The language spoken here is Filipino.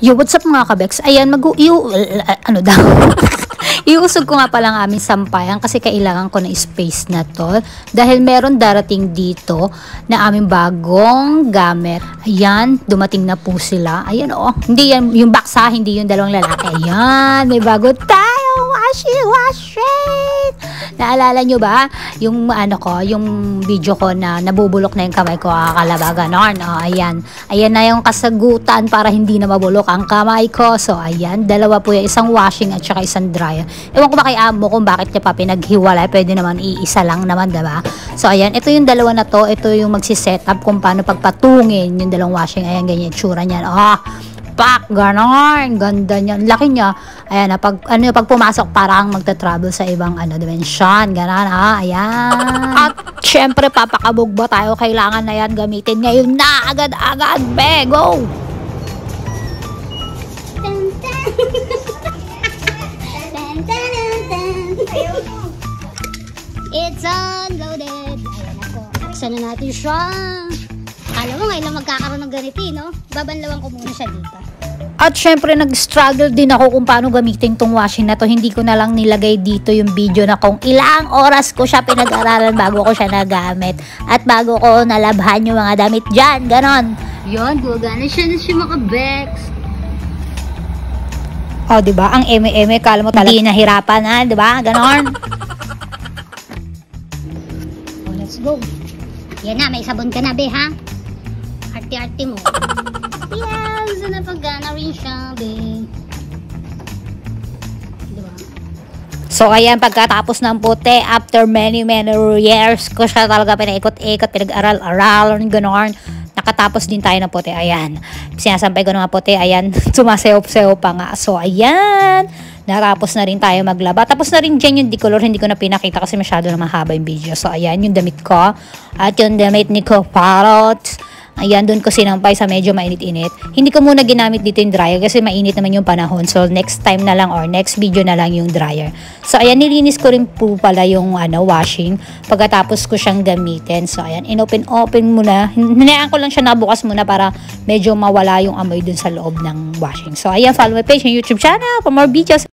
Yo, what's up mga kabeks? Ayan, ano daw? Iusog ko nga palang aming sampayan kasi kailangan ko na space na to dahil meron darating dito na aming bagong gamit. Ayan, dumating na po sila. Ayan hindi yan yung baksa, hindi yung dalawang lalaki. Ayan, may bago tayo. Wash it. Naalala nyo ba yung yung video ko na nabubulok na yung kamay ko, akalaba ganon. Ayan na yung kasagutan para hindi na mabulok ang kamay ko. So ayan, dalawa po yung isang washing at saka isang dryer. Ewan ko ba kay amo kung bakit niya pa pinaghiwalay, pwede naman iisa lang naman, diba? So ayan, ito yung dalawa na to, ito yung magsiset up kung paano pagpatungin yung dalawang washing. Ayan, ganyan tsura niyan. Pak, ganon, ganda niya, laki niya. Ayan, pag pumasok parang magta-travel sa ibang dimension, ganon, ayan. At syempre papakabog ba tayo, kailangan na yan gamitin ngayon na agad-agad, be, go. It's unloaded. Ayan ako, aksan na natin siya. Alam mo ngayon lang magkakaroon ng ganito, no? Babanlawan ko muna siya dito. At syempre nag-struggle din ako kung paano gamitin tong washing na to. Hindi ko na lang nilagay dito yung video na kung ilang oras ko siya pinag-aralan bago ko siya nagamit. At bago ko nalabhan yung mga damit dyan. Ganon. Yun, gugana siya na siya makabeks. Diba? Ang eme-eme, kala mo talaga hindi nahirapan, diba? Ganon. Let's go. Yan na, may sabon ka na, be, ha? Arte-arte mo. Yes, napagana rin siya, be. Diba? So, ayan, pagkatapos ng puti, after many years ko siya talaga pinaikot-ikot, pinag-aral-aral, gano'n. Nakatapos din tayo ng puti, ayan. Sinasampay ko ng mga puti, ayan, sumaseop-seop pa nga. So, ayan, natapos na rin tayo maglaba. Tapos na rin dyan yung decolor, hindi ko na pinakita kasi masyado na mahaba yung video. So, ayan, yung damit ko. At yung damit ni Coparot. Ayan, doon ko sinampay sa medyo mainit-init. Hindi ko muna ginamit dito yung dryer kasi mainit naman yung panahon. So, next time na lang or next video na lang yung dryer. So, ayan, nilinis ko rin po pala yung washing pagkatapos ko siyang gamitin. So, ayan, inopen-open muna. Hinayaan ko lang siya nabukas muna para medyo mawala yung amoy dun sa loob ng washing. So, ayan, follow my page yung YouTube channel for more videos.